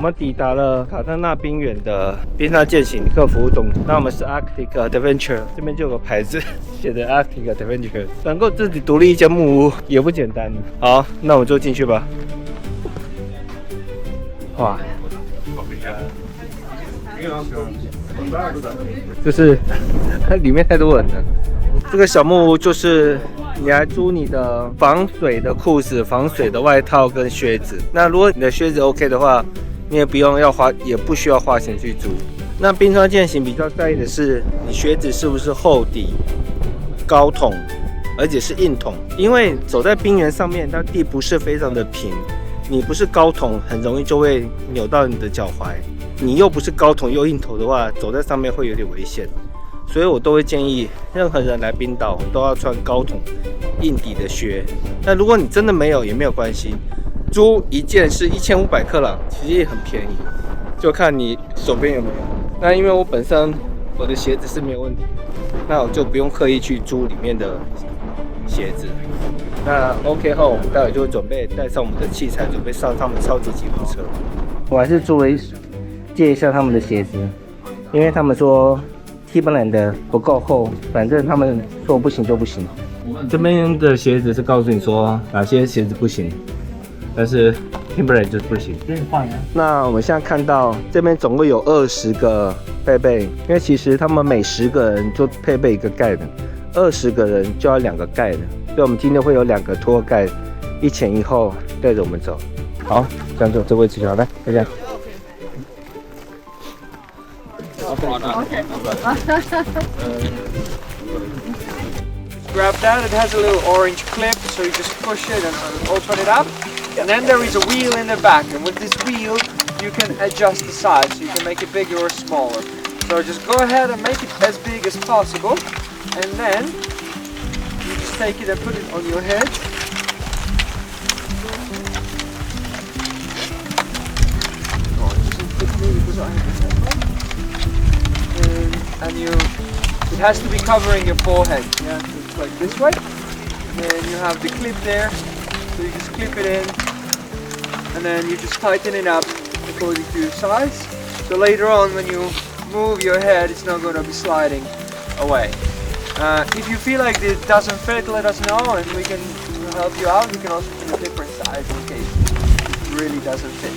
我们抵达了瓦特纳冰原的冰川健行客服务中，那我们是 Arctic Adventure， 这边就有个牌子写着 Arctic Adventure， 能够自己独立一间木屋也不简单。好，那我们就进去吧。哇，就是里面太多人了。这个小木屋就是你来租你的防水的裤子、防水的外套跟靴子。那如果你的靴子 OK 的话，你也不需要花钱去租。那冰川健行比较在意的是你靴子是不是厚底、高筒，而且是硬筒。因为走在冰原上面，它地不是非常的平，你不是高筒，很容易就会扭到你的脚踝。你又不是高筒又硬头的话，走在上面会有点危险。所以我都会建议任何人来冰岛都要穿高筒、硬底的靴。那如果你真的没有也没有关系。租一件是1500克朗，其实也很便宜，就看你手边有没有。那因为我本身我的鞋子是没有问题，那我就不用刻意去租里面的鞋子。那 OK 后，我们待会就会准备带上我们的器材，准备上他们超级吉普车。我还是借一下他们的鞋子，因为他们说 Timberland 的不够厚，反正他们说不行就不行。这边的鞋子是告诉你说哪些鞋子不行。但是 Timberland 就是不行。那我们现在看到这边总共有20个配备，因为其实他们每10个人就配备一个 guide， 20个人就要2个 guide， 所以我们今天会有2个tour guide， 一前一后带着我们走。好，这样就这位置就好，来，再见。Grab that, it has a little orange clip, so you just push it and open it up. And then there is a wheel in the back, and with this wheel you can adjust the size, so you can make it bigger or smaller. So just go ahead and make it as big as possible, and then you just take it and put it on your head. It has to be covering your forehead. Yeah, so it's like this way. And then you have the clip there, so you just clip it in, and then you just tighten it up according to your size. So later on, when you move your head, it's not going to be sliding away. If you feel like it doesn't fit, let us know, and we can help you out. We can also do a different size in case it really doesn't fit.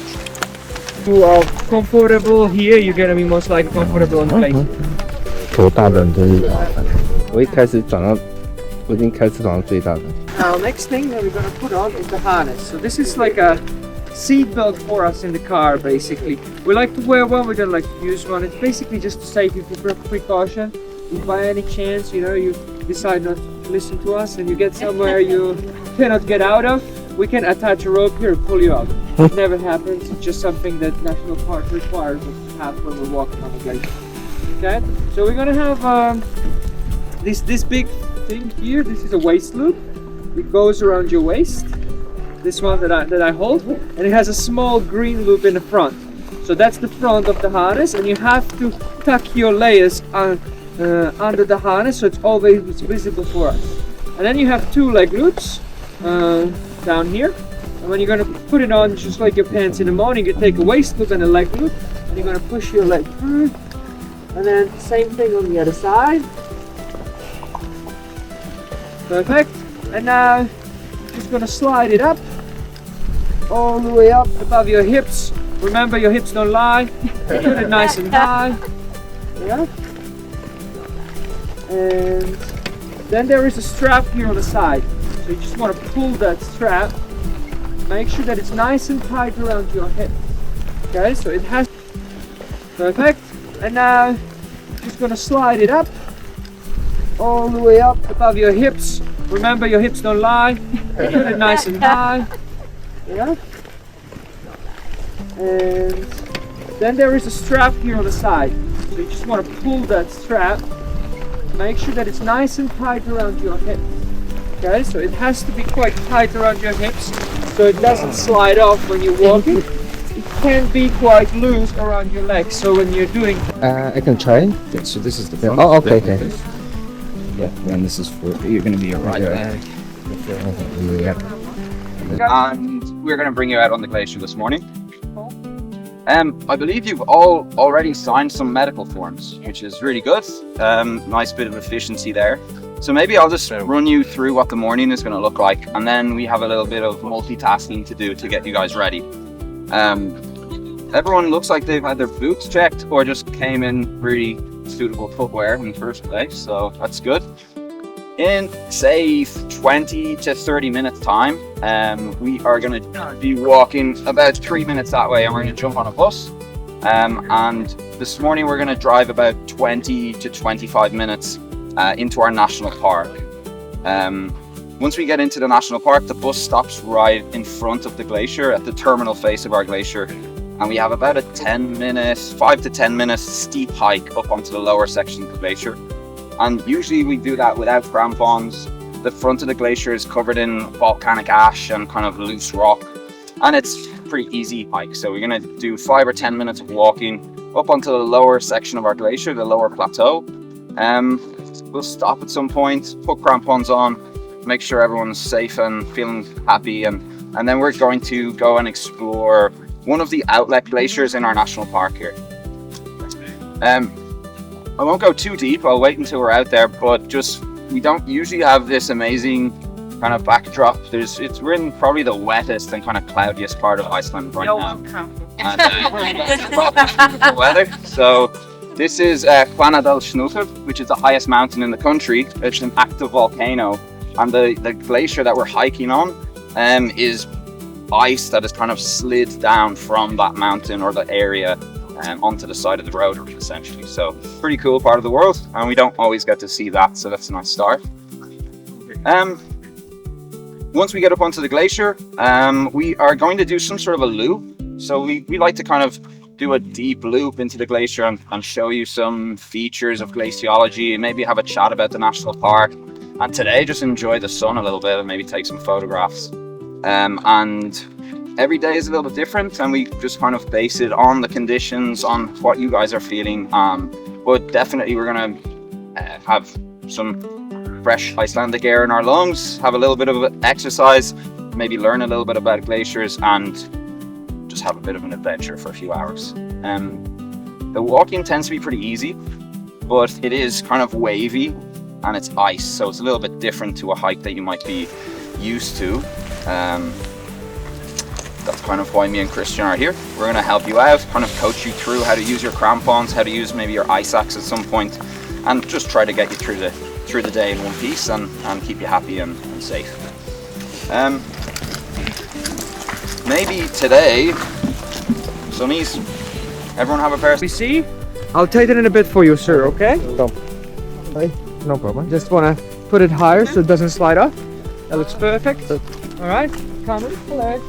If you are comfortable here, you're going to be most likely comfortable on the place. 多大的人都是我已经开始转到最大的。Now, next thing that we're going to put on is the harness. So this is like a seat belt for us in the car, basically. We like to wear one, we don't like to use one. It's basically just a safety precaution. If by any chance, you decide not to listen to us and you get somewhere you cannot get out of, we can attach a rope here and pull you out. It never happens. It's just something that National Park requires us to have when we're walking on the glacier. Okay, so we're gonna have this big thing here. This is a waist loop. It goes around your waist. This one that I hold, and it has a small green loop in the front. So that's the front of the harness, and you have to tuck your layers under the harness so it's always visible for us. And then you have 2 leg loops down here. And when you're gonna put it on, just like your pants in the morning, you take a waist loop and a leg loop, and you're gonna push your leg through. And then same thing on the other side. Perfect. And now you're just gonna slide it up all the way up above your hips. Remember, your hips don't lie. Put it nice and high. Yeah. And then there is a strap here on the side. So you just want to pull that strap. Make sure that it's nice and tight around your hip. Okay, so it has. Perfect. And now you're just gonna slide it up all the way up above your hips. Remember, your hips don't lie. Put it nice and high. Yeah. And then there is a strap here on the side. So you just want to pull that strap. Make sure that it's nice and tight around your hip. Okay, so it has to be quite tight around your hips so it doesn't slide off when you're walking. It can be quite loose around your legs, so when you're doing... I can try. Yeah, so this is the front. Oh, okay, okay. Yeah, and this is for, you're going to be a right leg. And we're going to bring you out on the glacier this morning. I believe you've all already signed some medical forms, which is really good. Nice bit of efficiency there. So maybe I'll just run you through what the morning is going to look like, and then we have a little bit of multitasking to do to get you guys ready. Everyone looks like they've had their boots checked or just came in really suitable footwear in the first place, so that's good. In say 20 to 30 minutes time, we are going to be walking about 3 minutes that way, and we're going to jump on a bus. And this morning we're going to drive about 20 to 25 minutes into our national park. Once we get into the national park, the bus stops right in front of the glacier at the terminal face of our glacier, and we have about a 5 to 10 minutes steep hike up onto the lower section of the glacier. And usually we do that without crampons. The front of the glacier is covered in volcanic ash and kind of loose rock, and it's a pretty easy hike. So we're going to do 5 or 10 minutes of walking up onto the lower section of our glacier, the lower plateau. We'll stop at some point, put crampons on, make sure everyone's safe and feeling happy, and then we're going to go and explore one of the outlet glaciers in our national park here. I won't go too deep, I'll wait until we're out there, but just, we don't usually have this amazing kind of backdrop. We're in probably the wettest and kind of cloudiest part of Iceland right now. And, the weather. So this is Vatnajökull, which is the highest mountain in the country. It's an active volcano, and the glacier that we're hiking on is ice that has kind of slid down from that mountain or the area onto the side of the road, essentially. So pretty cool part of the world, and we don't always get to see that, so that's a nice start. Once we get up onto the glacier, we are going to do some sort of a loop. So we like to kind of do a deep loop into the glacier and show you some features of glaciology, and maybe have a chat about the national park, and today just enjoy the sun a little bit and maybe take some photographs. And every day is a little bit different, and we just kind of base it on the conditions, on what you guys are feeling. But definitely we're gonna have some fresh Icelandic air in our lungs, have a little bit of exercise, maybe learn a little bit about glaciers, and just have a bit of an adventure for a few hours. The walking tends to be pretty easy, but it is kind of wavy and it's ice, so it's a little bit different to a hike that you might be used to. That's kind of why me and Christian are here. We're going to help you out, kind of coach you through how to use your crampons, how to use maybe your ice axe at some point, and just try to get you through the day in one piece and keep you happy and safe. Maybe today, sunnies, everyone have a pair of... We see? I'll tighten it a bit for you, sir, okay? No problem. Just want to put it higher so it doesn't slide off. That looks perfect. Alright, come in, relax.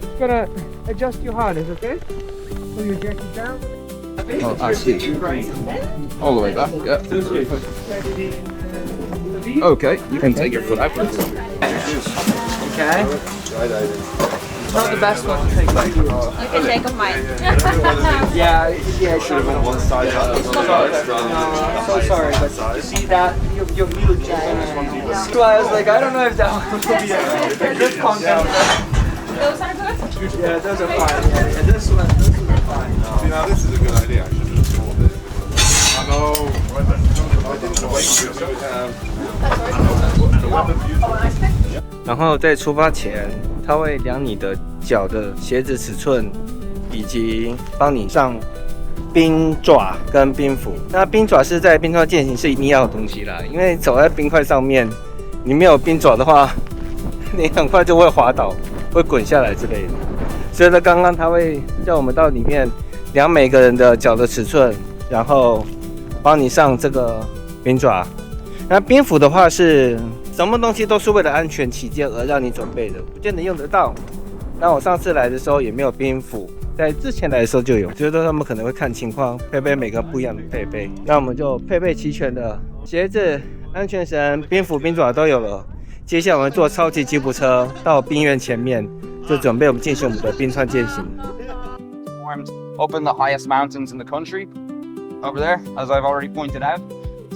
Just gonna adjust your harness, okay? Pull your jacket down. Oh, I see. All the way back, yeah. Okay, you can take your foot out. Okay. Not the best one to take back. You can take off mine. Yeah, I should have been on one side. So sorry, but you see that? Your huge. So I was like, I don't know if that one will be a good content. Those are good? Yeah, those are fine. Yeah, this one are fine. See, now this is a good idea. I should have thought this. I know. I didn't wait to 然后在出发前，他会量你的脚的鞋子尺寸，以及帮你上冰爪跟冰斧。那冰爪是在冰川健行是一定要的东西啦，因为走在冰块上面，你没有冰爪的话，你很快就会滑倒，会滚下来之类的。所以呢，刚刚他会叫我们到里面量每个人的脚的尺寸，然后帮你上这个冰爪。那冰斧的话是什么东西都是为了安全起见而让你准备的，不见得用得到。那我上次来的时候也没有冰斧，在之前来的时候就有，觉得他们可能会看情况配备每个不一样的配备。那我们就配备齐全的鞋子、安全绳、冰斧、冰爪都有了。接下来我们坐超级吉普车到冰原前面，就准备我们进行我们的冰川健行。Up in the highest mountains in the country, over there, as I've already pointed out.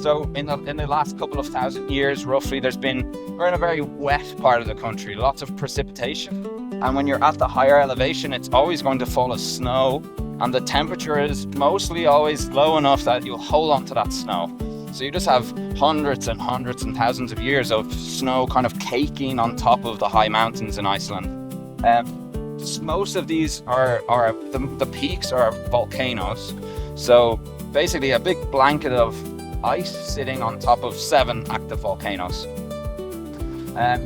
So in the last couple of thousand years, roughly, we're in a very wet part of the country, lots of precipitation. And when you're at the higher elevation, it's always going to fall as snow. and the temperature is mostly always low enough that you'll hold on to that snow. So you just have hundreds and hundreds and thousands of years of snow kind of caking on top of the high mountains in Iceland. Most of these are the peaks are volcanoes. So basically a big blanket of ice sitting on top of 7 active volcanoes.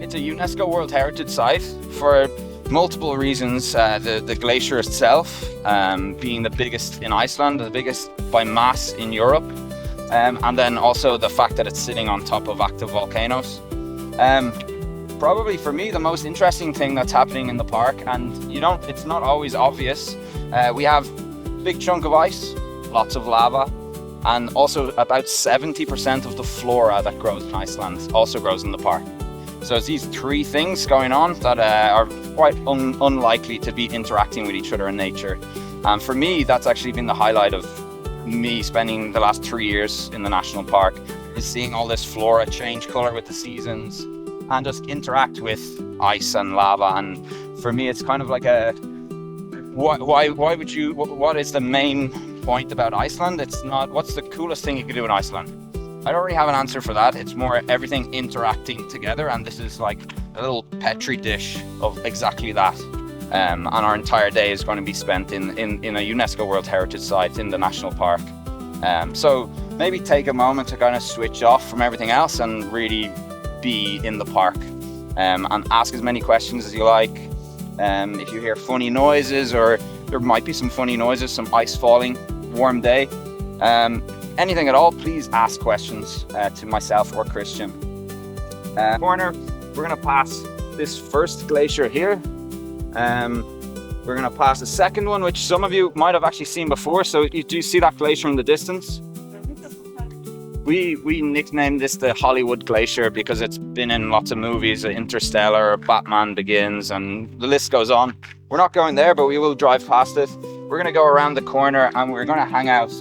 It's a UNESCO World Heritage Site for multiple reasons. The glacier itself being the biggest in Iceland, the biggest by mass in Europe. And then also the fact that it's sitting on top of active volcanoes. Probably for me the most interesting thing that's happening in the park, and it's not always obvious. We have a big chunk of ice, lots of lava, and also about 70% of the flora that grows in Iceland also grows in the park. So it's these 3 things going on that are quite unlikely to be interacting with each other in nature. And for me, that's actually been the highlight of me spending the last 3 years in the national park, is seeing all this flora change color with the seasons and just interact with ice and lava. And for me, it's kind of like what is the main point about Iceland? It's not what's the coolest thing you could do in Iceland. I don't really have an answer for that. It's more everything interacting together, and this is like a little petri dish of exactly that. And our entire day is going to be spent in a UNESCO World Heritage Site in the national park. So maybe take a moment to kind of switch off from everything else and really be in the park, and ask as many questions as you like. If you hear funny noises, or there might be some funny noises, some ice falling, warm day, anything at all, please ask questions to myself or Christian. Corner, we're going to pass this first glacier here. We're going to pass the second one, which some of you might have actually seen before. So you do see that glacier in the distance? We nicknamed this the Hollywood Glacier because it's been in lots of movies, Interstellar, Batman Begins, and the list goes on. We're not going there, but we will drive past it. We're going to go around the corner and we're going to hang out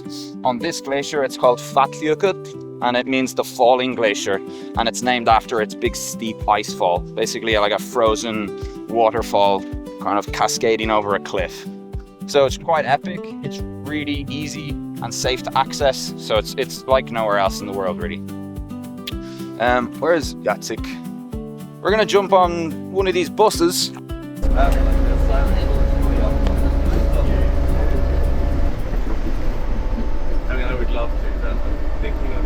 on this glacier. It's called Vatnajökull, and it means the falling glacier, and it's named after its big steep ice fall, basically like a frozen waterfall kind of cascading over a cliff. So it's quite epic. It's really easy and safe to access, so it's like nowhere else in the world really. Where's Jacek? We're gonna jump on one of these buses. I would love to, but I'm thinking of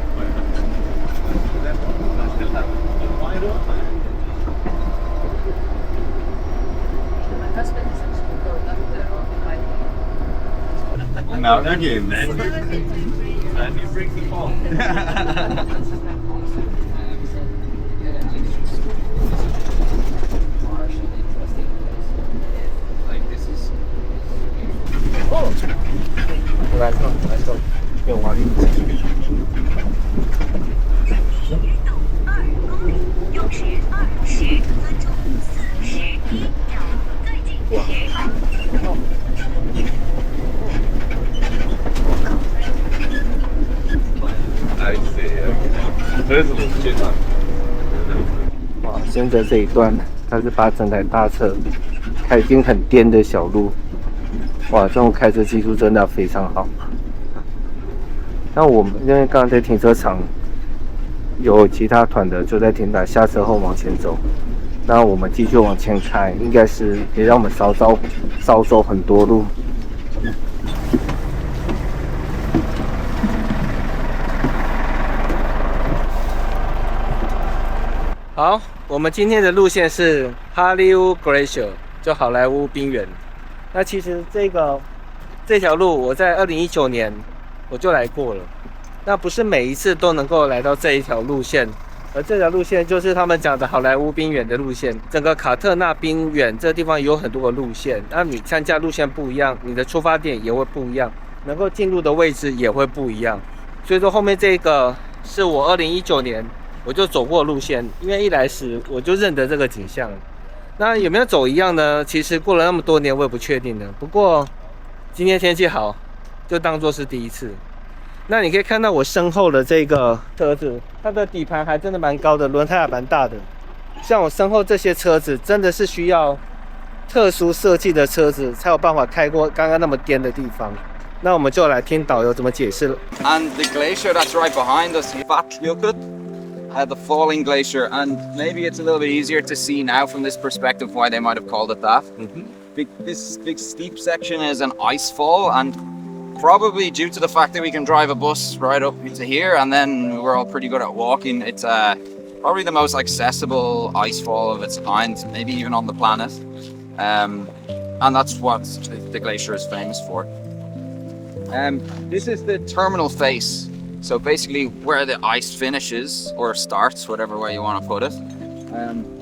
My husband is actually going up there all the time. mountain game then. And you break the fall.来说，用华丽。用时20分钟41秒，最近I see. There's a little shit on. 哇，现在这一段，它是把整台大车开进很颠的小路。哇，这种开车技术真的非常好。那我们因为刚刚在停车场有其他团的就在停打，下车后往前走。那我们继续往前开，应该是也让我们少走很多路。好，我们今天的路线是 Hollywood Glacier， 就好莱坞冰原。那其实这条路我在2019年我就来过了。那不是每一次都能够来到这一条路线，而这条路线就是他们讲的好莱坞冰原的路线。整个卡特纳冰原这个地方有很多个路线，那你参加路线不一样，你的出发点也会不一样，能够进入的位置也会不一样。所以说后面这个是我2019年我就走过路线，因为一来时我就认得这个景象。那有没有走一样呢？其实过了那么多年我也不确定的。不过今天天气好，就当作是第一次。那你可以看到我身后的这个车子，它的底盘还真的蛮高的，轮胎还蛮大的。像我身后这些车子真的是需要特殊设计的车子才有办法开过刚刚那么颠的地方。那我们就来听导游怎么解释了。And the glacier that's right behind us, Vatnajökull, the falling glacier, and maybe it's a little bit easier to see now from this perspective why they might have called it that. This big steep section is an ice fall, and probably due to the fact that we can drive a bus right up into here, and then we're all pretty good at walking, it's probably the most accessible ice fall of its kind, maybe even on the planet. And that's what the glacier is famous for. This is the terminal face, so basically where the ice finishes or starts, whatever way you want to put it.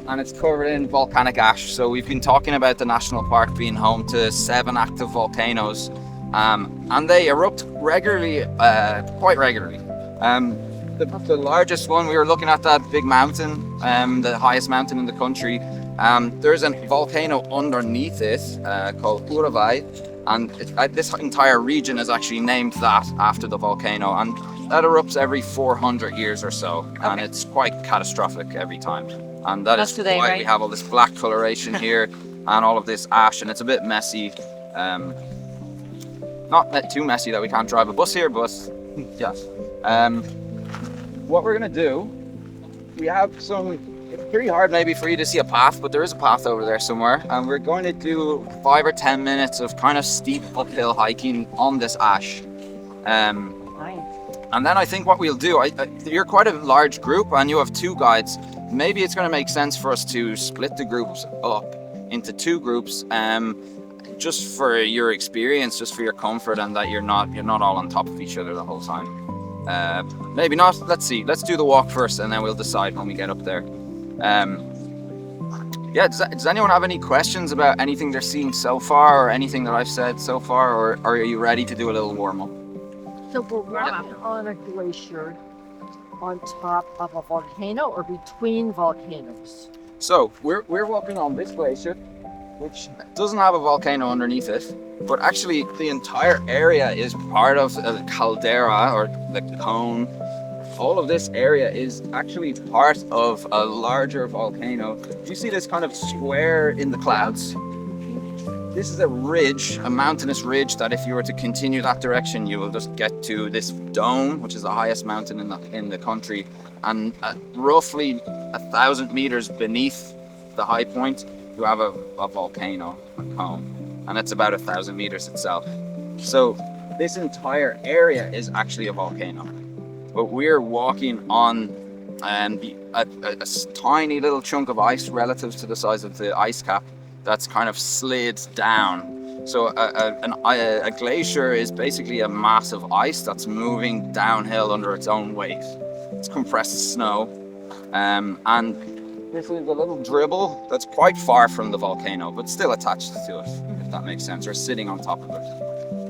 And it's covered in volcanic ash. So we've been talking about the national park being home to 7 active volcanoes, and they erupt regularly, quite regularly. The largest one, we were looking at that big mountain, the highest mountain in the country. There's a volcano underneath it called Uravai, and this entire region is actually named that after the volcano, and that erupts every 400 years or so, and it's quite catastrophic every time. And that's today, why right? we have all this black coloration here and all of this ash, and it's a bit messy. Not too messy that we can't drive a bus here, but yeah. What we're gonna do, we have some, it's pretty hard maybe for you to see a path, but there is a path over there somewhere, and we're going to do 5 or 10 minutes of kind of steep uphill hiking on this ash. And then I think what we'll do, you're quite a large group and you have 2 guides. Maybe it's going to make sense for us to split the groups up into 2 groups, just for your experience, just for your comfort, and that you're not all on top of each other the whole time. Maybe not. Let's see. Let's do the walk first, and then we'll decide when we get up there. Yeah. Does anyone have any questions about anything they're seeing so far, or anything that I've said so far, or are you ready to do a little warm up? So we're walking on a glacier on top of a volcano or between volcanoes? So we're walking on this glacier, which doesn't have a volcano underneath it, but actually the entire area is part of a caldera, or the cone. All of this area is actually part of a larger volcano. You see this kind of square in the clouds? This is a ridge, a mountainous ridge, that if you were to continue that direction, you will just get to this dome, which is the highest mountain in the country, and roughly 1,000 meters beneath the high point, you have a volcano, a cone, and it's about 1,000 meters itself. So this entire area is actually a volcano, but we're walking on a tiny little chunk of ice relative to the size of the ice cap that's kind of slid down. So a glacier is basically a mass of ice that's moving downhill under its own weight. It's compressed snow, and this is a little dribble that's quite far from the volcano, but still attached to it, if that makes sense, or sitting on top of it.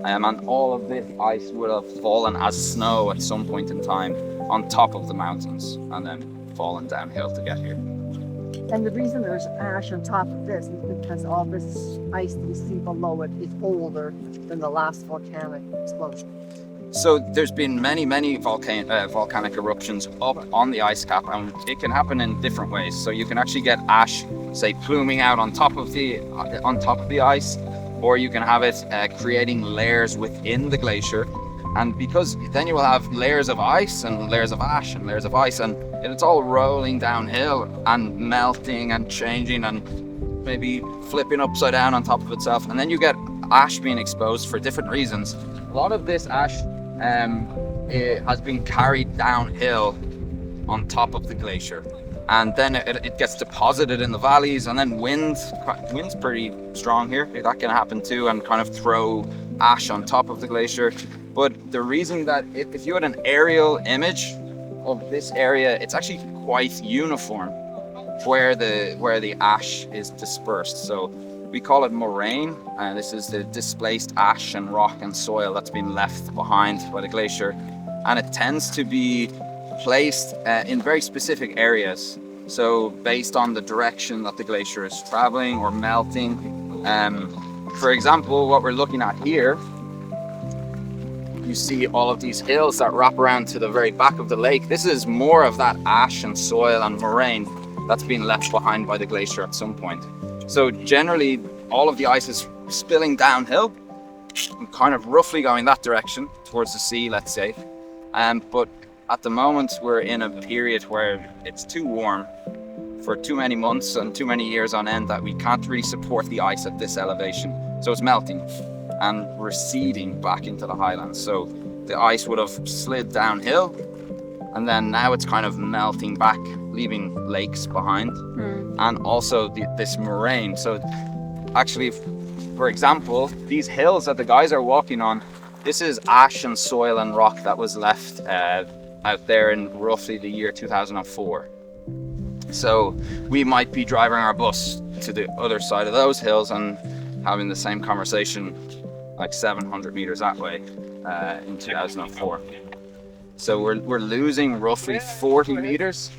And all of this ice would have fallen as snow at some point in time on top of the mountains, and then fallen downhill to get here. And the reason there's ash on top of this is because all this ice that you see below it is older than the last volcanic explosion. So there's been many volcanic eruptions up on the ice cap, and it can happen in different ways. So you can actually get ash, say, pluming out on top of the ice, or you can have it creating layers within the glacier. And because then you will have layers of ice and layers of ash and layers of ice, and it's all rolling downhill and melting and changing and maybe flipping upside down on top of itself. And then you get ash being exposed for different reasons. A lot of this ash it has been carried downhill on top of the glacier, and then it gets deposited in the valleys, and then wind's pretty strong here. That can happen too, and kind of throw ash on top of the glacier. But the reason that if you had an aerial image of this area, it's actually quite uniform where the ash is dispersed. So we call it moraine, and this is the displaced ash and rock and soil that's been left behind by the glacier, and it tends to be placed in very specific areas. So based on the direction that the glacier is traveling or melting. For example, what we're looking at here, you see all of these hills that wrap around to the very back of the lake. This is more of that ash and soil and moraine that's been left behind by the glacier at some point. So generally, all of the ice is spilling downhill, and kind of roughly going that direction towards the sea, let's say. But at the moment we're in a period where it's too warm for too many months and too many years on end that we can't really support the ice at this elevation. So it's melting and receding back into the highlands. So the ice would have slid downhill, and then now it's kind of melting back, leaving lakes behind, and also this moraine. So actually, for example, these hills that the guys are walking on, this is ash and soil and rock that was left out there in roughly the year 2004. So we might be driving our bus to the other side of those hills and having the same conversation like 700 meters that way in 2004. So we're losing roughly 40 meters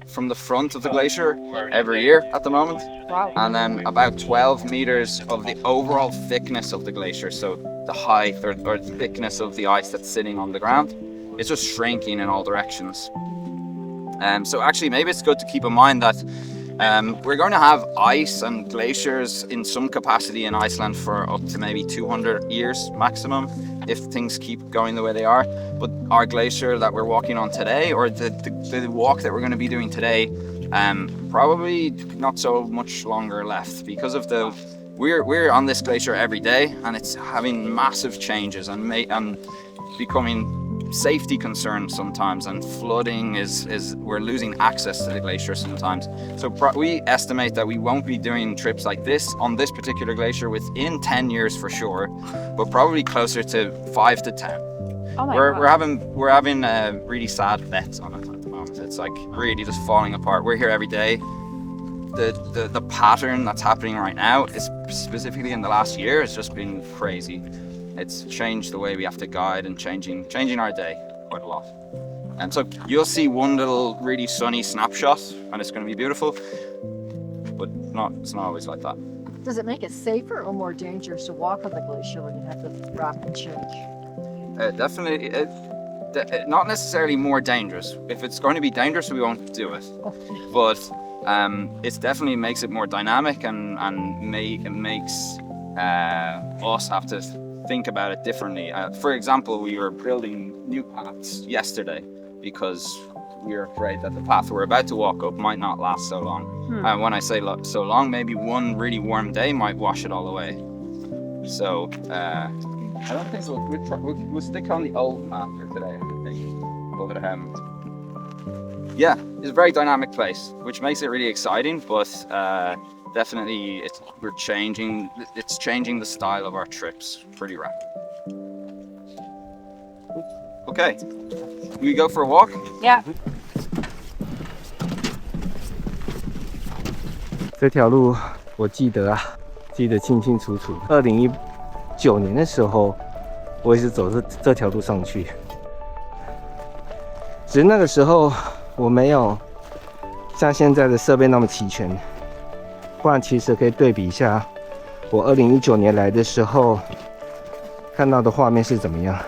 from the front of the glacier every year at the moment. Wow. And then about 12 meters of the overall thickness of the glacier, so the height or thickness of the ice that's sitting on the ground, it's just shrinking in all directions. So actually maybe it's good to keep in mind that we're going to have ice and glaciers in some capacity in Iceland for up to maybe 200 years maximum if things keep going the way they are. But our glacier that we're walking on today, or the walk that we're going to be doing today, probably not so much longer left, because of we're on this glacier every day, and it's having massive changes and becoming safety concerns sometimes, and flooding is we're losing access to the glacier sometimes. So we estimate that we won't be doing trips like this on this particular glacier within 10 years for sure, but probably closer to 5 to 10. Oh my We're having really sad bets on it at the moment. It's like really just falling apart. We're here every day. The pattern that's happening right now is specifically in the last year has just been crazy. It's changed the way we have to guide and changing our day quite a lot. And so you'll see one little really sunny snapshot and it's going to be beautiful, but it's not always like that. Does it make it safer or more dangerous to walk on the glacier when you have the rapid change? Definitely, not necessarily more dangerous. If it's going to be dangerous, we won't do it. But it definitely makes it more dynamic and it makes us have to think about it differently. For example, we were building new paths yesterday because we were afraid that the path we're about to walk up might not last so long. When I say so long, maybe one really warm day might wash it all away. So I don't think so. We'll stick on the old path for today, I think. But yeah, it's a very dynamic place, which makes it really exciting, but definitely it's changing the style of our trips pretty rapidly. Okay, we go for a walk? Yeah. 这条路我记得清清楚楚。2019年的时候，我也是走这条路上去。只是那个时候我没有像现在的设备那么齐全，不然其实可以对比一下我2019年来的时候看到的画面是怎么样。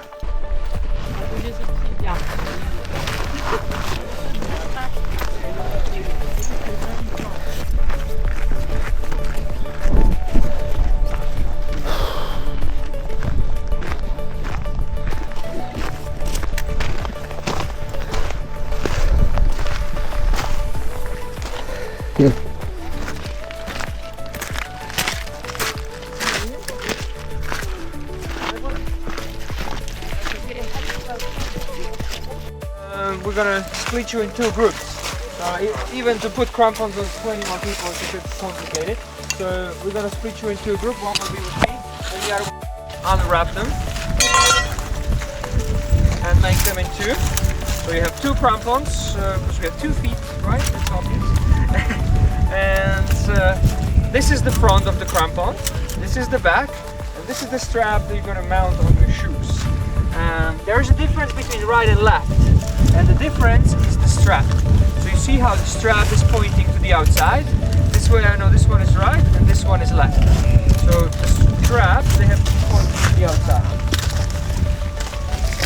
We're gonna split you in 2 groups. Even to put crampons on 21 people is a bit complicated. So we're gonna split you in 2 groups. One will be with me, and the other will unwrap them and make them in 2. So you have 2 crampons because we have 2 feet, right? That's obvious. And this is the front of the crampon. This is the back, and this is the strap that you're gonna mount on your shoes. There is a difference between right and left. And the difference is the strap. So you see how the strap is pointing to the outside. This way I know this one is right and this one is left. So the straps, they have to point to the outside.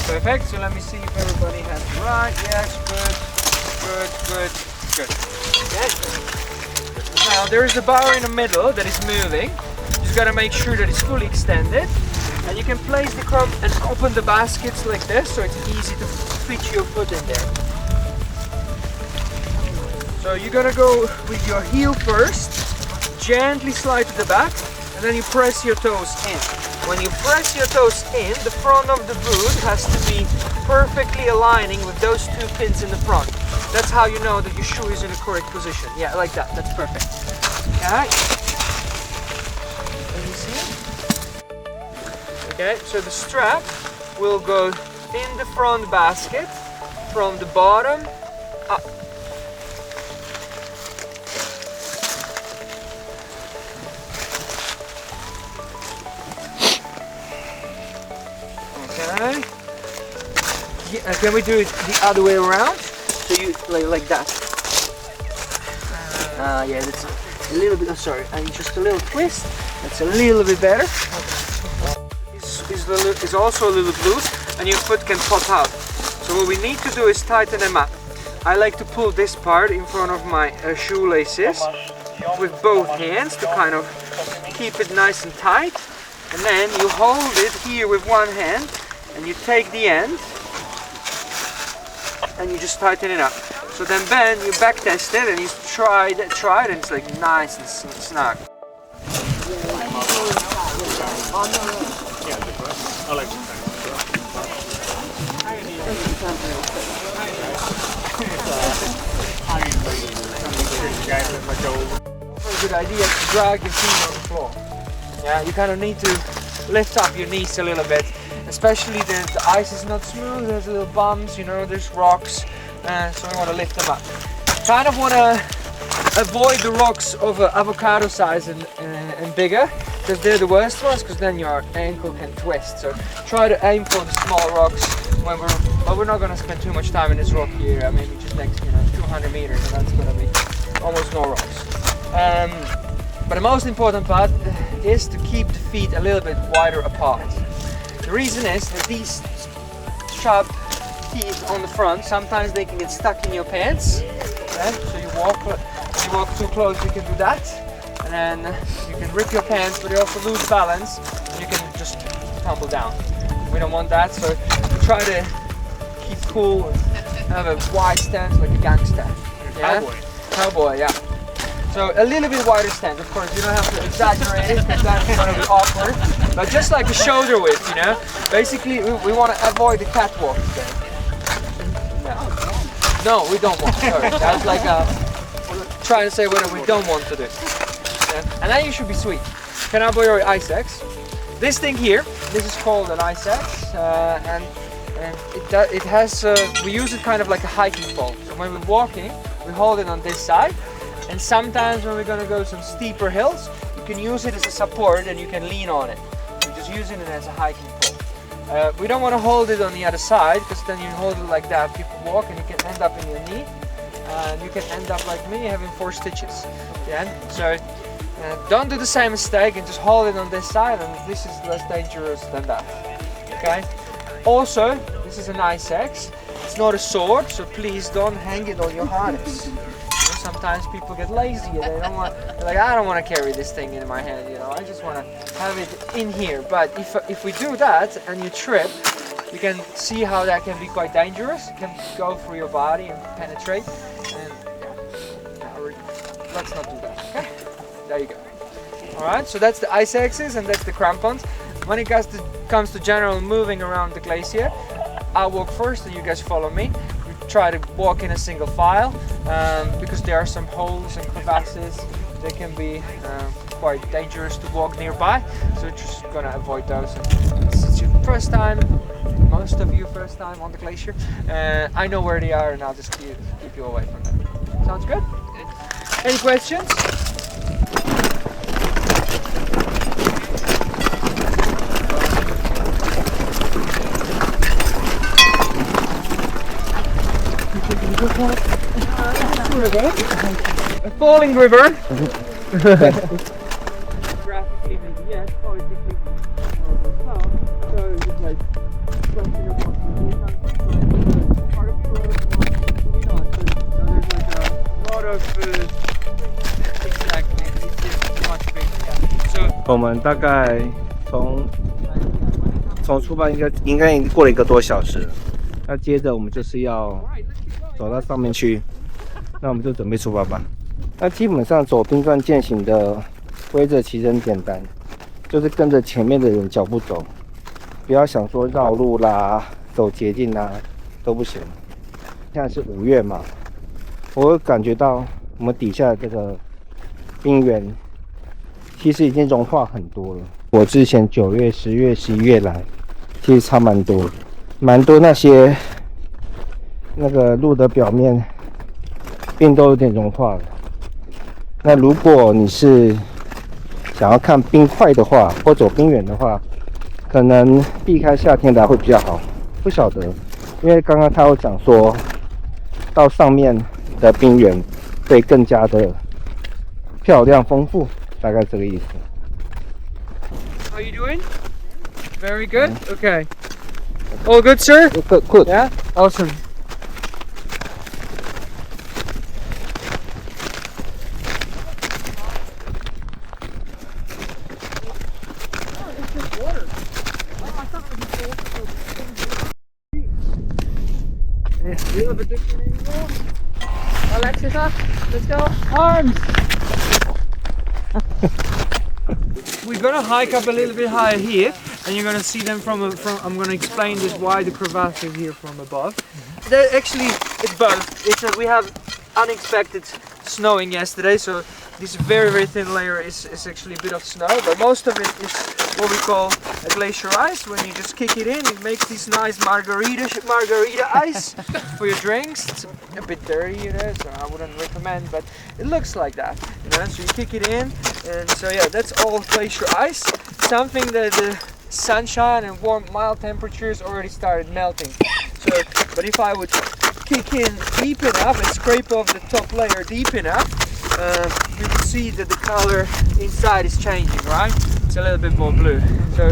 Perfect. So let me see if everybody has it right. Yes, good. Okay. Now there is a bar in the middle that is moving. You're you gotta make sure that it's fully extended. And you can place the crumb and open the baskets like this, so it's easy to fit your foot in there. So you're gonna go with your heel first, gently slide to the back, and then you press your toes in. When you press your toes in, the front of the boot has to be perfectly aligning with those two pins in the front. That's how you know that your shoe is in the correct position. Yeah, like that. That's perfect. Okay. Can you see it? Okay, so the strap will go in the front basket from the bottom up. Okay. Yeah, can we do it the other way around? So you like that. Yeah, that's a little bit. Sorry, and just a little twist. That's a little bit better. Is also a little loose, and your foot can pop out. So what we need to do is tighten them up. I like to pull this part in front of my shoelaces with both hands to kind of keep it nice and tight. And then you hold it here with one hand, and you take the end, and you just tighten it up. So then you back test it, and you try it, and it's like nice and snug. A good idea to drag your feet on the floor. Yeah, you kind of need to lift up your knees a little bit, especially the ice is not smooth, there's little bumps, you know, there's rocks, so we want to lift them up. Kind of want to avoid the rocks of avocado size and bigger, because they're the worst ones, because then your ankle can twist. So try to aim for the small rocks when we're not going to spend too much time in this rocky area, maybe just next 200 meters, and that's going to be almost no rocks. But the most important part is to keep the feet a little bit wider apart. The reason is that these sharp teeth on the front, sometimes they can get stuck in your pants. Okay? So you walk too close, you can do that. And then you can rip your pants, but you also lose balance, and you can just tumble down. We don't want that, so try to keep cool and have a wide stance like a gangster. Yeah? Cowboy, yeah. So a little bit wider stance, of course, you don't have to exaggerate it, because that's going to be awkward. But just like a shoulder width, you know? Basically, we want to avoid the catwalk today. No, we don't want, sorry. That's like trying to say what we don't want to do. Yeah? And then you should be sweet. Can I borrow your ice axe? This thing here, this is called an ice axe, and it has, we use it kind of like a hiking pole. So when we're walking, we hold it on this side. And sometimes when we're going to go some steeper hills, you can use it as a support and you can lean on it. We're just using it as a hiking pole. We don't want to hold it on the other side, because then you hold it like that, people walk and you can end up in your knee. And you can end up like me, having 4 stitches. Yeah? So don't do the same mistake and just hold it on this side, and this is less dangerous than that. Okay? Also, this is an ice axe. It's not a sword, so please don't hang it on your harness. Sometimes people get lazy and they're like, I don't want to carry this thing in my hand, you know, I just want to have it in here. But if we do that and you trip, you can see how that can be quite dangerous. It can go through your body and penetrate. And let's not do that, okay? There you go. Alright, so that's the ice axes and that's the crampons. When it comes to general moving around the glacier, I'll walk first and you guys follow me. Try to walk in a single file, because there are some holes and crevasses. They can be quite dangerous to walk nearby, so we're just gonna avoid those. And since it's your first time, most of you first time on the glacier, I know where they are, and I'll just keep you away from them. Sounds good? Any questions? A falling river. Graphically, yes, politically, so it's like question of part of the road, there's like a lot of exactly, it's much bigger. Yeah. So 我们大概从出发应该已经过了1个多小时了。那接着我们就是要走到上面去，那我们就准备出发吧。那基本上走冰川健行的规则其实很简单，就是跟着前面的人脚步走，不要想说绕路啦、走捷径啦都不行。现在是5月嘛，我会感觉到我们底下这个冰原其实已经融化很多了。我之前9月、10月、11月来，其实差蛮多那些那个路的表面冰都有点融化了。那如果你是想要看冰块的话，或走冰原的话，可能避开夏天来会比较好。不晓得，因为刚刚他有讲说，到上面的冰原会更加的漂亮丰富，大概这个意思。How you doing? Very good. Okay. All good, sir? Good. Yeah. Awesome. Alexa, let's go. Arms! We're gonna hike up a little bit higher here, and you're gonna see them from. I'm gonna explain this why the crevasse is here from above. Actually, it's both. We have unexpected snowing yesterday, so this very thin layer is actually a bit of snow, but most of it is what we call a glacier ice. When you just kick it in, it makes this nice margarita ice for your drinks. It's a bit dirty, so I wouldn't recommend, but it looks like that, so you kick it in, and so yeah, that's all glacier ice. Something that the sunshine and warm mild temperatures already started melting. So, but if I would kick in deep enough and scrape off the top layer deep enough, you can see that the color inside is changing, right? It's a little bit more blue. So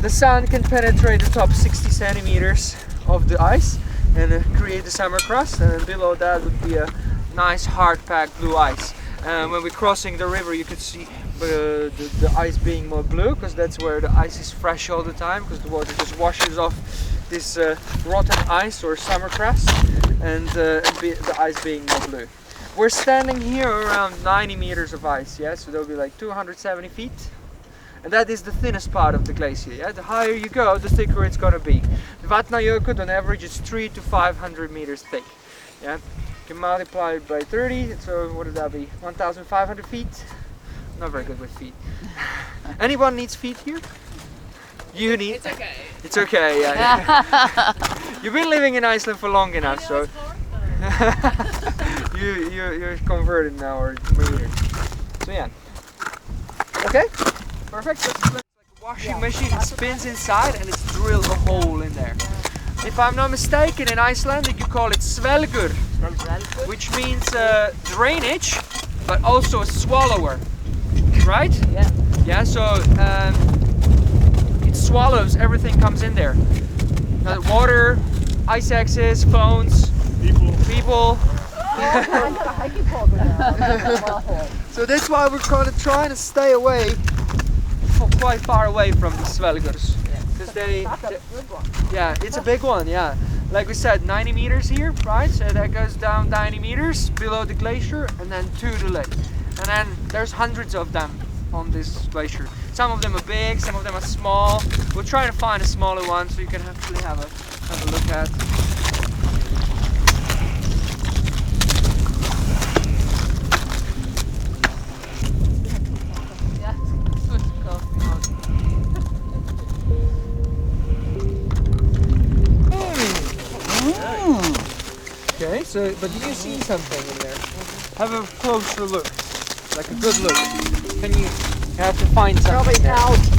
the sun can penetrate the top 60 centimeters of the ice and create the summer crust, and then below that would be a nice hard-packed blue ice. When we're crossing the river, you could see the ice being more blue, because that's where the ice is fresh all the time, because the water just washes off this rotten ice or summer crust, and the ice being more blue. We're standing here around 90 meters of ice, yeah, so there'll be like 270 feet. And that is the thinnest part of the glacier, yeah? The higher you go, the thicker it's gonna be. The Vatnajökull on average is 300 to 500 meters thick, yeah? You can multiply it by 30, so what would that be? 1,500 feet? Not very good with feet. Anyone needs feet here? You need? It's okay. It's okay, yeah. You've been living in Iceland for long enough, so you're converted now, or meter. So yeah. Okay. Perfect. It's like a washing machine. It spins inside and it's drilled a hole in there. If I'm not mistaken, in Icelandic you call it svelgur, which means drainage, but also a swallower, right? Yeah. Yeah. So it swallows everything comes in there. Water, ice axes, phones, people. So that's why we're kind of trying to stay away, quite far away from the svelgurs, because yeah, it's a big one, yeah. Like we said, 90 meters here, right? So that goes down 90 meters below the glacier, and then to the lake. And then there's hundreds of them on this glacier. Some of them are big, some of them are small. We're trying to find a smaller one so you can actually have a look at. Okay, so, but do you see something in there? Have a closer look, like a good look. You have to find something. Probably algae.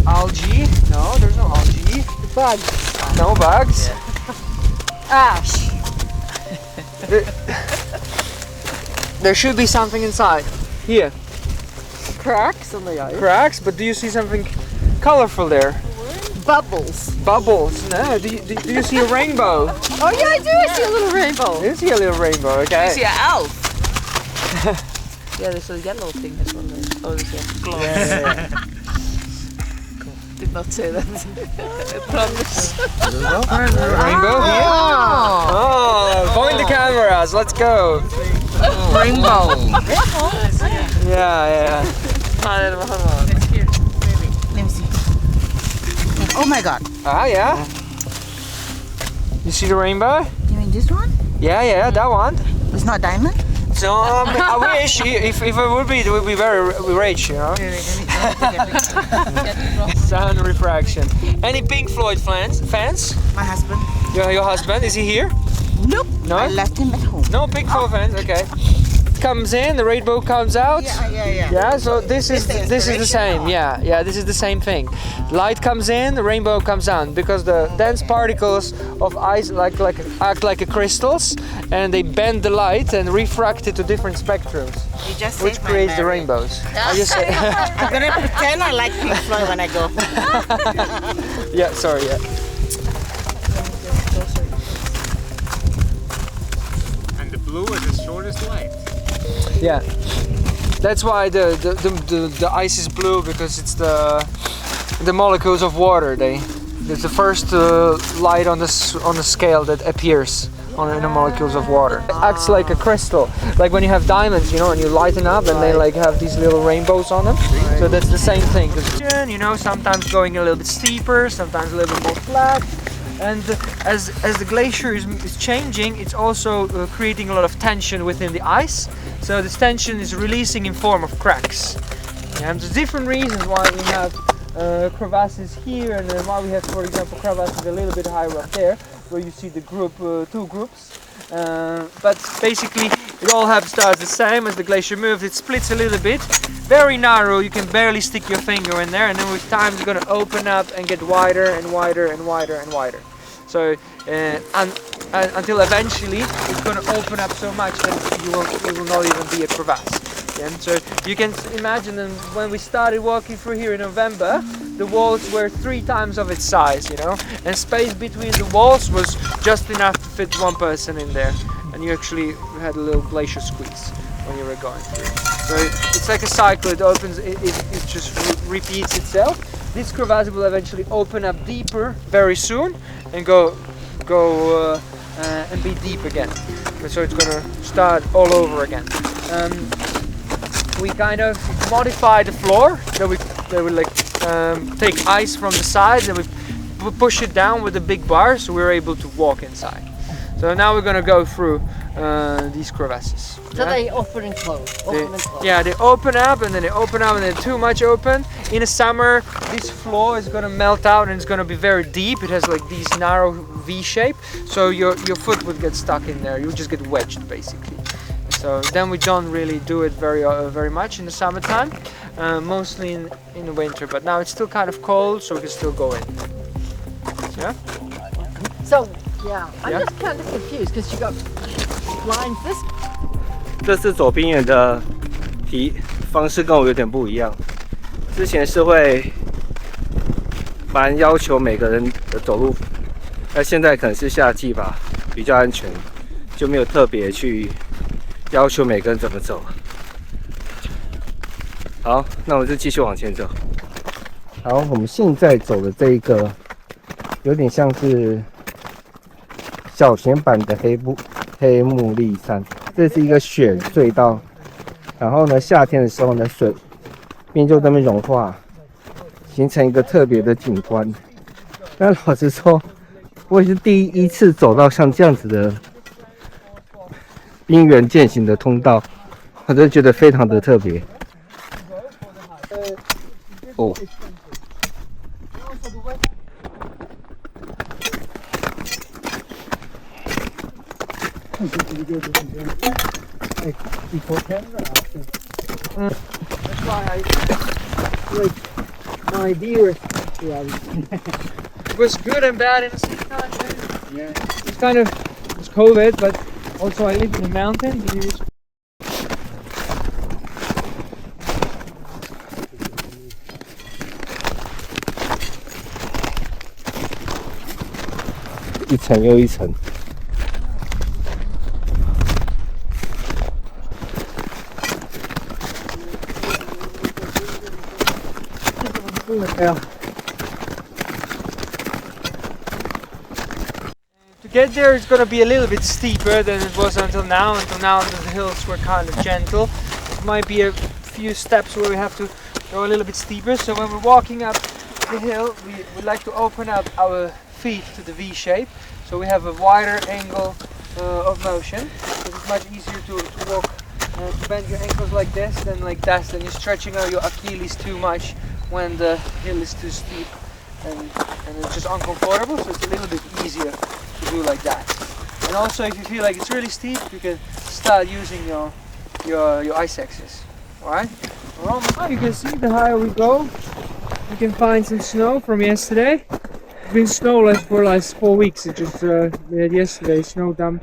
Algae? No, there's no algae. Bugs. No bugs. Ash. There should be something inside. Here. Cracks on the ice. Cracks, but do you see something colorful there? Bubbles. Bubbles. No, do you see a rainbow? Oh yeah, I do. I see a little rainbow. You see a little rainbow, okay. You see an elf. Yeah, there's a yellow thing as well. Oh, there's a glow. Yeah. Did not say that. I promise. Rainbow? Oh, point the cameras. Let's go. Rainbow. Yeah. Let me see. Oh my god. Ah, yeah. You see the rainbow? You mean this one? Yeah, that one. It's not diamond? So I wish if it would be very rich, you know. Sound refraction. Any Pink Floyd fans? My husband. Your husband, is he here? Nope. No? I left him at home. No Pink Floyd fans. Okay. Comes in, the rainbow comes out. Yeah. Yeah, so this is the same. Yeah, this is the same thing. Light comes in, the rainbow comes out because the dense particles of ice act like crystals, and they bend the light and refract it to different spectrums, You just which saved my creates the marriage. rainbows. I just I'm gonna pretend I like Pink Floyd when I go. yeah, sorry, yeah. And the blue is as short as light. Yeah, that's why the ice is blue, because it's the molecules of water. It's the first light on the scale that appears in the molecules of water. It acts like a crystal, like when you have diamonds, you know, and you lighten up and they like have these little rainbows on them. So that's the same thing. You know, sometimes going a little bit steeper, sometimes a little bit more flat. And as the glacier is changing, it's also creating a lot of tension within the ice. So this tension is releasing in form of cracks. And there's different reasons why we have crevasses here, and then why we have, for example, crevasses a little bit higher up there, where you see the two groups. But basically, it all starts the same. As the glacier moves, it splits a little bit, very narrow. You can barely stick your finger in there, and then with time, it's going to open up and get wider and wider and wider and wider. So until eventually, it's going to open up so much that it will not even be a crevasse. Yeah? So you can imagine that when we started walking through here in November, the walls were 3 times of its size, you know, and space between the walls was just enough to fit one person in there, and you actually had a little glacier squeeze when you were going through. So it's like a cycle. It opens, it just repeats itself. This crevasse will eventually open up deeper very soon and go and be deep again. So it's gonna start all over again. We kind of modify the floor. So we like take ice from the sides and we push it down with a big bar, so we're able to walk inside. So now we're gonna go through these crevasses. So they open and close. Yeah, they open up and then they open up and they're too much open. In the summer, this floor is gonna melt out and it's gonna be very deep. It has like these narrow V shape, so your foot would get stuck in there. You would just get wedged basically. So then we don't really do it very much in the summertime, mostly in the winter. But now it's still kind of cold, so we can still go in. Yeah. So yeah, I'm just kind of confused because you got lines this. 这次走冰原的方式跟我有点不一样，之前是会蛮要求每个人的走路，那现在可能是夏季吧，比较安全，就没有特别去要求每个人怎么走。好，那我就继续往前走。好，我们现在走的这一个有点像是小型版的黑木利山。这是一个雪隧道，然后呢，夏天的时候呢，水面就在那边融化，形成一个特别的景观。但老实说，我也是第一次走到像这样子的冰原健行的通道，我真的觉得非常的特别。哦。Before camera after. That's why I like my idea. It was good and bad in the same time. Yeah. It's COVID, but also I live in the mountains. 一层又一层。Yeah. To get there, it's gonna be a little bit steeper than it was until now. Until now, the hills were kind of gentle. It might be a few steps where we have to go a little bit steeper. So when we're walking up the hill, we like to open up our feet to the V shape. So we have a wider angle of motion. So it's much easier to walk, to bend your ankles like this than like that. Then you're stretching out your Achilles too much when the hill is too steep and it's just uncomfortable. So it's a little bit easier to do like that. And also if you feel like it's really steep, you can start using your ice axes. Alright? Well, you can see the higher we go, you can find some snow from yesterday. It's been snowless for like 4 weeks. It just we had yesterday snow dump,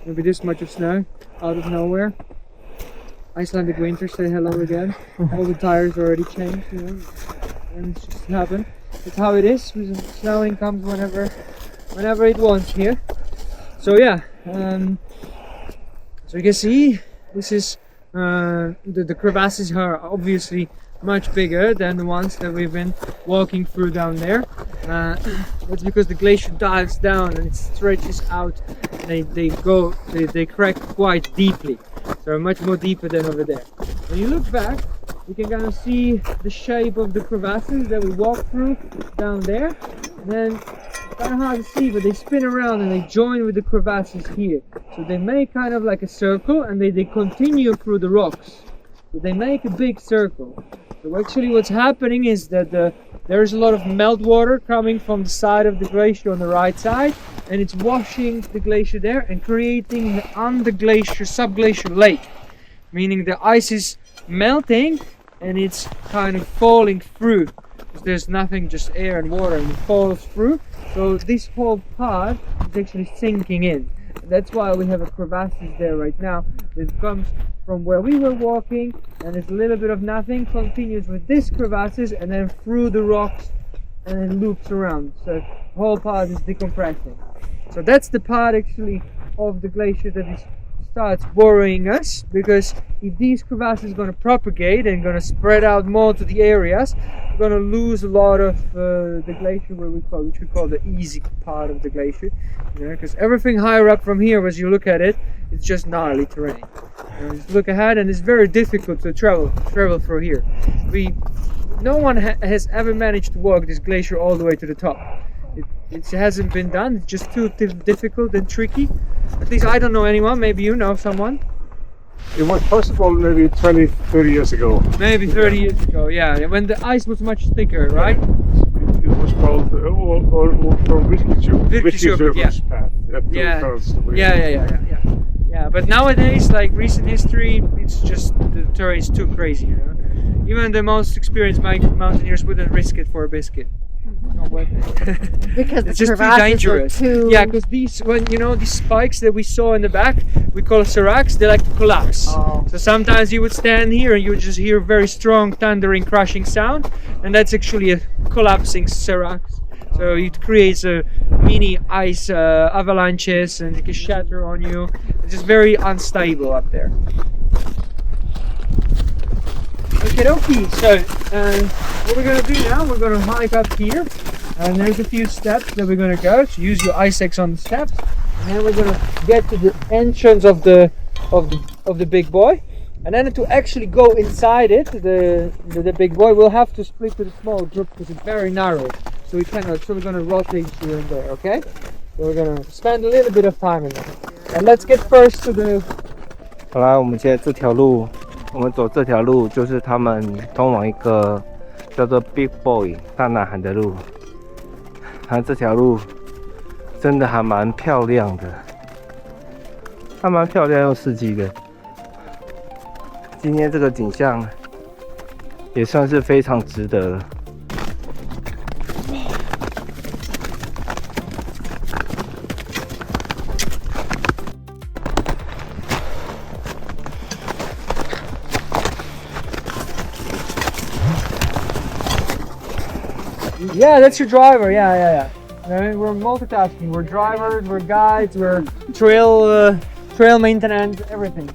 maybe this much of snow out of nowhere. Icelandic winter, say hello again. All the tires already changed, you know, and it's just happened. It's how it is. Snowing comes whenever it wants here. So yeah, so you can see this is the crevasses are obviously much bigger than the ones that we've been walking through down there. That's because the glacier dives down and it stretches out. They crack quite deeply, so much more deeper than over there. When you look back, you can kind of see the shape of the crevasses that we walked through down there. And then it's kind of hard to see, but they spin around and they join with the crevasses here. So they make kind of like a circle and they continue through the rocks. So they make a big circle. So actually what's happening is that there's a lot of meltwater coming from the side of the glacier on the right side, and it's washing the glacier there and creating the under-glacier subglacial lake. Meaning the ice is melting and it's kind of falling through. There's nothing, just air and water, and it falls through. So this whole part is actually sinking in. And that's why we have a crevasses there right now. It comes from where we were walking, and it's a little bit of nothing, continues with this crevasses and then through the rocks and then loops around. So the whole part is decompressing. So that's the part actually of the glacier that starts worrying us, because if these crevasses are going to propagate and going to spread out more to the areas, we're going to lose a lot of the glacier which we call the easy part of the glacier, because everything higher up from here, as you look at it, it's just gnarly terrain. Just look ahead and it's very difficult to travel through here. No one has ever managed to walk this glacier all the way to the top. It hasn't been done. It's just too difficult and tricky. At least I don't know anyone. Maybe you know someone. It was possible maybe 20, 30 years ago. Maybe 30 years ago, yeah. When the ice was much thicker, right? It was called from Vatnajökull path. Yeah. But nowadays, like recent history, it's just the terrain is too crazy. You know? Even the most experienced mountaineers wouldn't risk it for a biscuit. Because it's just too dangerous. Yeah, because these spikes that we saw in the back, we call seracs, they like to collapse. Oh. So sometimes you would stand here and you would just hear very strong thundering crashing sound, and that's actually a collapsing serac. So it creates a mini ice avalanches and it can shatter on you. It's just very unstable up there. Okay, so what we're gonna do now, we're gonna hike up here, and there's a few steps that we're gonna go. So use your ice axe on the steps, and then we're gonna get to the entrance of the big boy, and then to actually go inside it, the big boy, we'll have to split to the small group because it's very narrow. So we cannot. So we're gonna rotate here and there. Okay, so we're gonna spend a little bit of time in there, and let's get first to the. 好啦，我们现在这条路。我们走这条路就是他们通往一个叫做 Big Boy 大呐喊的路，这条路真的还蛮漂亮的，还蛮漂亮又刺激的。今天这个景象也算是非常值得了。Yeah, that's your driver. Yeah. We're multitasking. We're drivers, we're guides, we're trail maintenance, everything.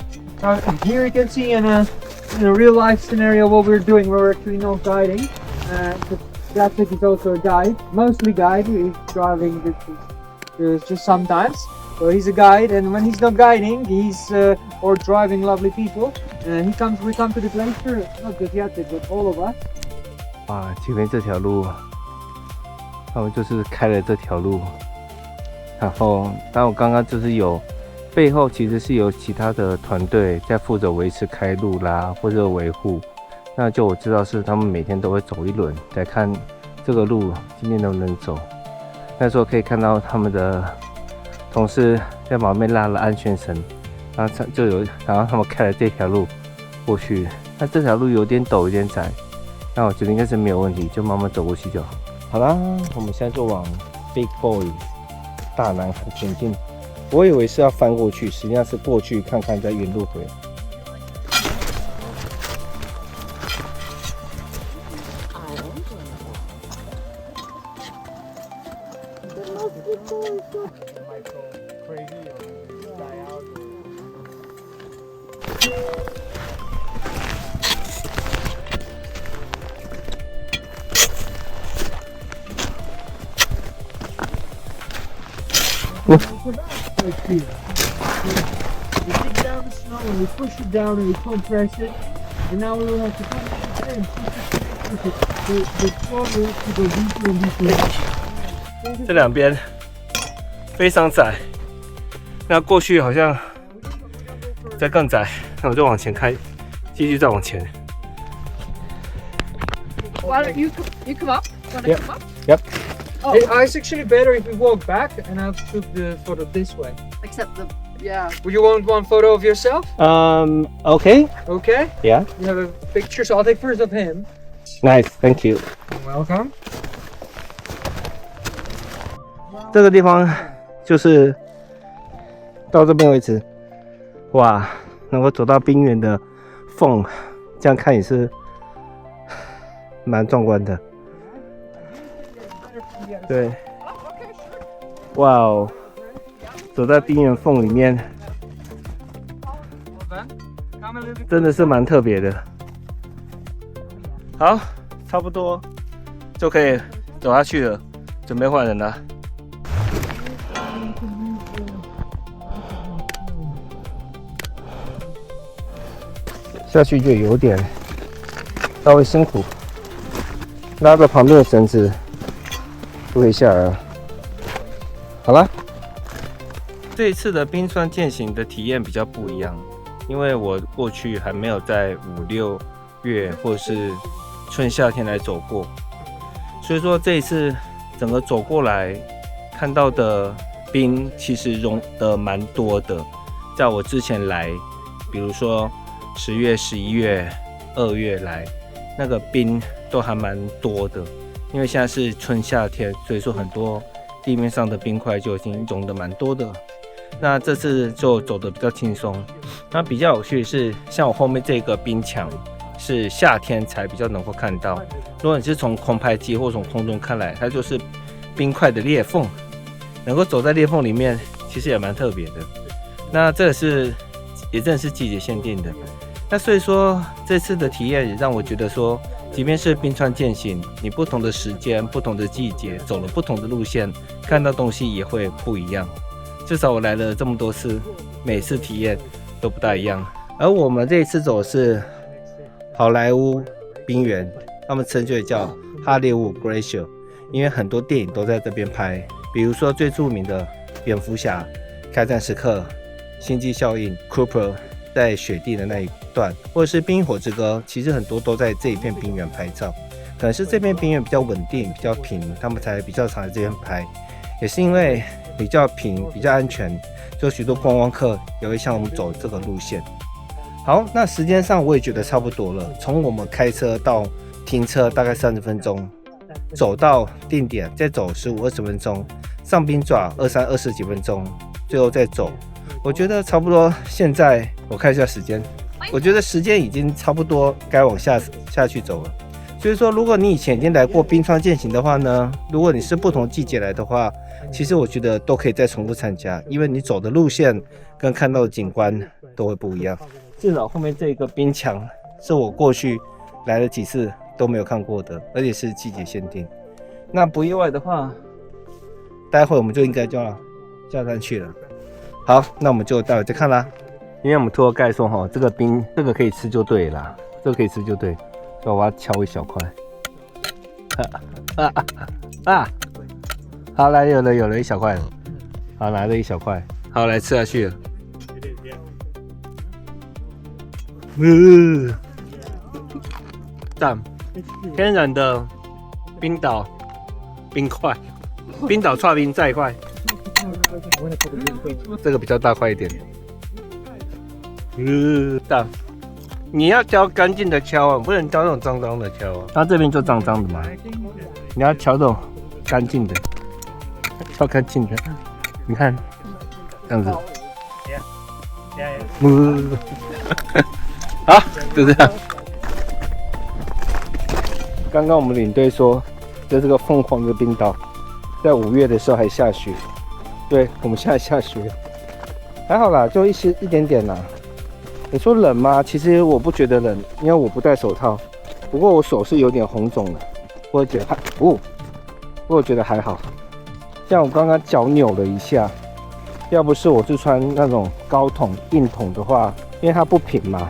Here you can see in a real life scenario what we're doing. We're actually not guiding. Jacek is also a guide, mostly guide. He's driving just sometimes. So he's a guide, and when he's not guiding, he's or driving lovely people. And we come to the glacier, not just Jacek, but all of us. 哇，前面这条路，他们就是开了这条路，然后，但我刚刚就是背后其实是有其他的团队在负责维持开路啦，或者维护。那就我知道是他们每天都会走一轮，来看这个路今天能不能走。那时候可以看到他们的同事在旁边拉了安全绳，然后他们开了这条路过去。那这条路有点陡，有点窄，那我觉得应该是没有问题，就慢慢走过去就好。好啦，我们现在就往 Big Boy 大男孩前进。我以为是要翻过去，实际上是过去看看再原路回来。We dig down the snow and we push it down and we compress it, and now we will have to come back again and push it. The floor will have to go deeper and deeper. 这两边非常窄，那过去好像再更窄，那我就往前开，继续再往前。Why don't you come up? Wanna Yep. come up? Yep. Oh. It's actually better if we walk back and I'll shoot the photo this way. Except yeah. Would you want one photo of yourself? Okay. Okay. Yeah. You have a picture, so I'll take first of him. Nice. Thank you. Welcome. 这个地方就是到这边为止。哇，能够走到冰原的缝，这样看也是蛮壮观的。对，哇哦，走在冰原缝里面，真的是蛮特别的。好，差不多就可以走下去了，准备换人了。下去就有点稍微辛苦，拉着旁边的绳子。就可以下来了。好了，这一次的冰川健行的体验比较不一样，因为我过去还没有在5、6月或是春夏天来走过，所以说这一次整个走过来看到的冰其实融的蛮多的。在我之前来，比如说10月、11月、2月来，那个冰都还蛮多的。因为现在是春夏天，所以说很多地面上的冰块就已经融得蛮多的。那这次就走得比较轻松。那比较有趣的是，像我后面这个冰墙是夏天才比较能够看到。如果你是从空拍机或从空中看来，它就是冰块的裂缝，能够走在裂缝里面，其实也蛮特别的。那这也真的是季节限定的。那所以说这次的体验也让我觉得说，即便是冰川健行，你不同的时间、不同的季节，走了不同的路线，看到东西也会不一样。至少我来了这么多次，每次体验都不大一样。而我们这一次走的是好莱坞冰原，他们称之为叫 Hollywood Glacier， 因为很多电影都在这边拍，比如说最著名的蝙蝠侠、开战时刻、星际效应、Cooper 在雪地的那一段，或者是冰与火之歌，其实很多都在这一片冰原拍照。可能是这片冰原比较稳定、比较平，他们才比较常在这边拍。也是因为比较平、比较安全，就许多观光客也会像我们走这个路线。好，那时间上我也觉得差不多了。从我们开车到停车大概30分钟，走到定点再走15、20分钟，上冰爪20几分钟，最后再走。我觉得差不多。现在我看一下时间，我觉得时间已经差不多该往下去走了。所以说，如果你以前已经来过冰川健行的话呢，如果你是不同季节来的话，其实我觉得都可以再重复参加，因为你走的路线跟看到的景观都会不一样。至少后面这个冰墙是我过去来了几次都没有看过的，而且是季节限定。那不意外的话，待会我们就应该就要下山去了。好，那我们就待会再看啦。因为我们托盖说哈，这个冰这个可以吃就对啦，这个可以吃就对，所以我要敲一小块。好，来有了一小块了，好来了一小块，好来吃下去了。赞，天然的冰岛冰块，冰岛刨冰再一块，这个比较大块一点。赞，你要挑干净的敲啊，不能挑那种脏脏的敲啊。它这边就脏脏的嘛，你要挑这种干净的，挑干净的。你看，这样子。好，就这样。刚刚我们领队说，在这个凤凰的冰岛，在5月的时候还下雪。对，我们现在下雪，还好啦，就一点点啦。你说冷吗？其实我不觉得冷，因为我不戴手套。不过我手是有点红肿的，我觉得我觉得还好。像我刚刚脚扭了一下，要不是我是穿那种高筒硬筒的话，因为它不平嘛，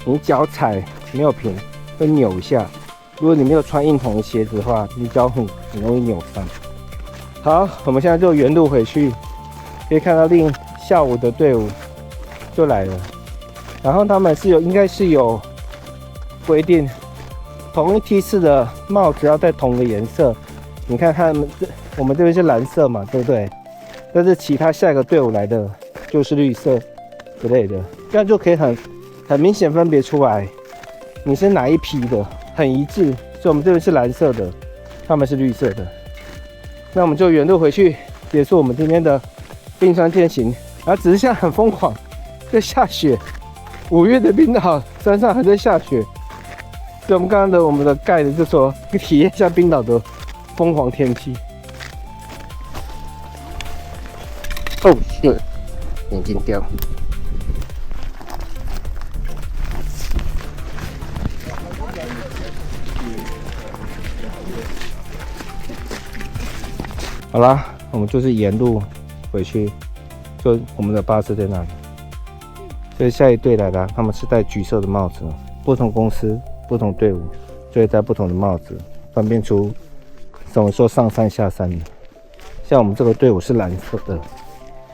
你脚踩没有平会扭一下。如果你没有穿硬筒的鞋子的话，你脚很容易扭伤。好，我们现在就原路回去，可以看到下午的队伍就来了。然后他们应该是有规定，同一梯次的帽子要戴同个颜色。你看我们这边是蓝色嘛，对不对？但是其他下一个队伍来的就是绿色之类的，这样就可以很明显分别出来你是哪一批的，很一致。所以我们这边是蓝色的，他们是绿色的。那我们就原路回去结束我们今天的冰川健行。然后只是现在很疯狂，在下雪。5月的冰岛山上还在下雪，所以我们刚刚我们的盖的就说体验一下冰岛的疯狂天气。哦，是眼镜掉。好啦，我们就是沿路回去，就我们的巴士在那里。所以下一队来的，他们是戴橘色的帽子，不同公司、不同队伍，就会戴不同的帽子，分辨出什么时候上山下山的。像我们这个队伍是蓝色的，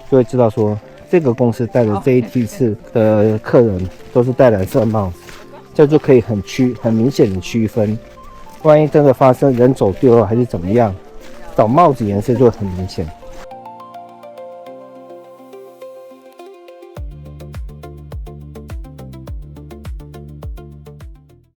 就会知道说这个公司带的这一批次的客人都是戴蓝色帽子，这就可以很明显的区分。万一真的发生人走丢了还是怎么样，找帽子颜色就会很明显。